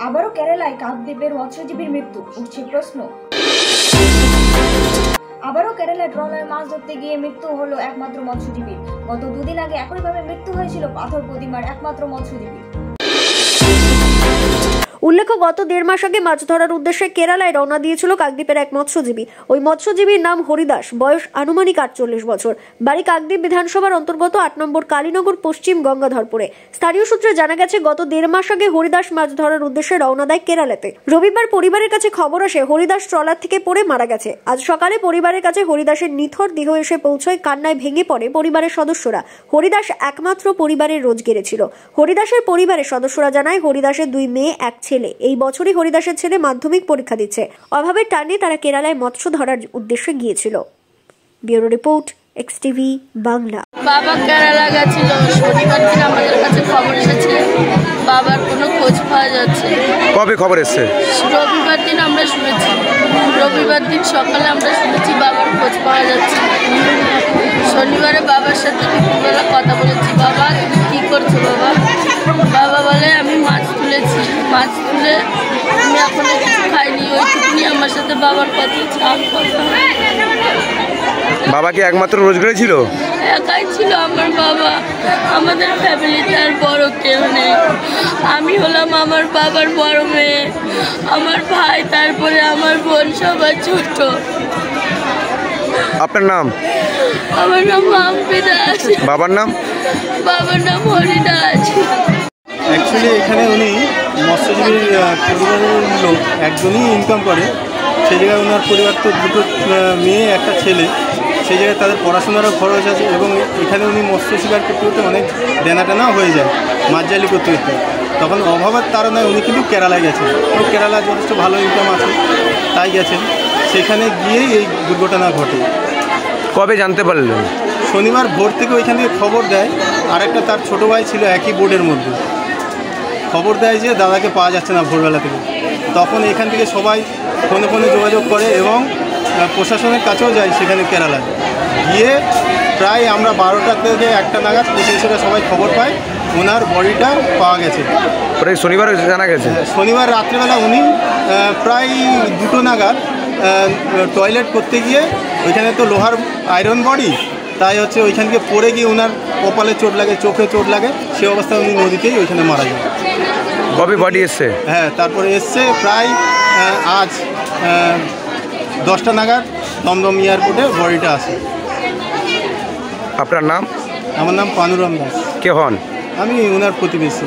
আবারও কেরালায় কাকদ্বীপের মৎস্যজীবীর মৃত্যু, উঠছে প্রশ্ন। আবারও কেরালায় ট্রলারে মাছ ধরতে গিয়ে মৃত্যু হলো একমাত্র মৎস্যজীবীর। গত দুদিন আগে একইভাবে মৃত্যু হয়েছিল পাথর প্রতিমার একমাত্র মৎস্যজীবীর। উল্লেখ্য, গত 1.5 মাস আগে মাছ ধরার উদ্দেশ্যে কেরালায় রওনা দিয়েছিল কাকদ্বীপের এক মৎস্যজীবী। ওই মৎস্যজীবীর নাম হরিদাস, বয়স আনুমানিক 48 বছর, বাড়ি কাকদ্বীপ বিধানসভার অন্তর্গত 8 নম্বর কালীনগর পশ্চিম গঙ্গাধরপুরে। স্থানীয় সূত্রে জানা গেছে, গত 1.5 মাস আগে হরিদাস মাছ ধরার উদ্দেশ্যে রওনা দেয় কেরালাতে। রবিবার পরিবারের কাছে খবর আসে হরিদাস ট্রলার থেকে পড়ে মারা গেছে। আজ সকালে পরিবারের কাছে হরিদাসের নিথর দেহ এসে পৌঁছয়। কান্নায় ভেঙে পড়ে পরিবারের সদস্যরা। হরিদাস একমাত্র পরিবারের রোজগেরে ছিল। হরিদাসের পরিবারের সদস্যরা জানায়, হরিদাসের 2 মেয়ে, 1 ছেলে। এই বছরই হরিদাসের ছেলে মাধ্যমিক পরীক্ষা দিচ্ছে। অভাবের টানে তারা কেরালায় মৎস্য ধরার উদ্দেশ্যে গিয়েছিল। Bureau report, XTV Bangla. বাবা কেরালা গেছিল, শনিবার দিন আমাদের কাছে খবর এসেছে বাবার কোনো খোঁজ পাওয়া যাচ্ছে। কবে খবর এসেছে? রবিবার দিন আমরা শুনেছি, রবিবার দিন সকালে আমরা শুনেছি বাবার খোঁজ পাওয়া যাচ্ছে। শনিবারে বাবার সাথে দুপুরবেলা কথা বলেছি, বাবা তুমি কী করছো বাবা? বাবা বলে আমি মাছ তুলেছি, মাছ তুলে আমি এখনো কিছু খাইনি। ওইটুকুনি আমার সাথে বাবার কথা। বাবা কি একমাত্র রোজগারে ছিল? একাই ছিল আমার বাবা। আমাদের ফ্যামিলিতে আর বড় কেউ নেই। আমি হলাম আমার বাবার বড় মেয়ে, আমার ভাই, তারপরে আমার বোন, সবার ছোট। আপনার নাম? আমার নাম মাম্পি দাস। বাবার নাম? বাবার নাম হরিদাস। অ্যাকচুয়ালি এখানে উনি মৎস্যজীবীর পরিবারের লোক, একজনই ইনকাম করে। সেই জায়গায় ওনার পরিবার তো 2 মেয়ে, 1 ছেলে। সেই জায়গায় তাদের পড়াশোনারও খরচ আছে এবং এখানে উনি মৎস্য শিকার করতে করতে অনেক দেনা হয়ে যায়, মাছ জালি করতে করতে। তখন অভাবের তাড়নায় উনি কিন্তু কেরালায় গেছেন। তো কেরালায় যথেষ্ট ভালো ইনকাম আছে, তাই গেছেন। সেখানে গিয়েই এই দুর্ঘটনা ঘটে। কবে জানতে পারলেন? শনিবার ভোর থেকে ওইখান থেকে খবর দেয়। আরেকটা তার ছোটো ভাই ছিল একই বোর্ডের মধ্যে, খবর দেয় যে দাদাকে পাওয়া যাচ্ছে না ভোরবেলা থেকে। তখন এখান থেকে সবাই ফোনে যোগাযোগ করে এবং প্রশাসনের কাছেও যায় সেখানে কেরালায় গিয়ে। প্রায় আমরা 12টা থেকে 1টা নাগাদ সেটা সবাই খবর পায় ওনার বডিটা পাওয়া গেছে। শনিবার জানা গেছে। শনিবার রাত্রেবেলা উনি প্রায় 2টো নাগাদ টয়লেট করতে গিয়ে, ওইখানে তো লোহার আয়রন বডি, তাই হচ্ছে ওইখান থেকে পড়ে গিয়ে ওনার কপালে চোট লাগে, চোখে চোট লাগে। সেই অবস্থায় উনি নদীতেই ওইখানে মারা যায়। কবে বডি এসছে? হ্যাঁ, তারপরে এসছে প্রায় আজ 10টা নাগাদ দমদম এয়ারপোর্টে বডিটা আসে। আপনার নাম? আমার নাম পানুরাম দাস। কে হন? আমি ওনার প্রতিবেশী।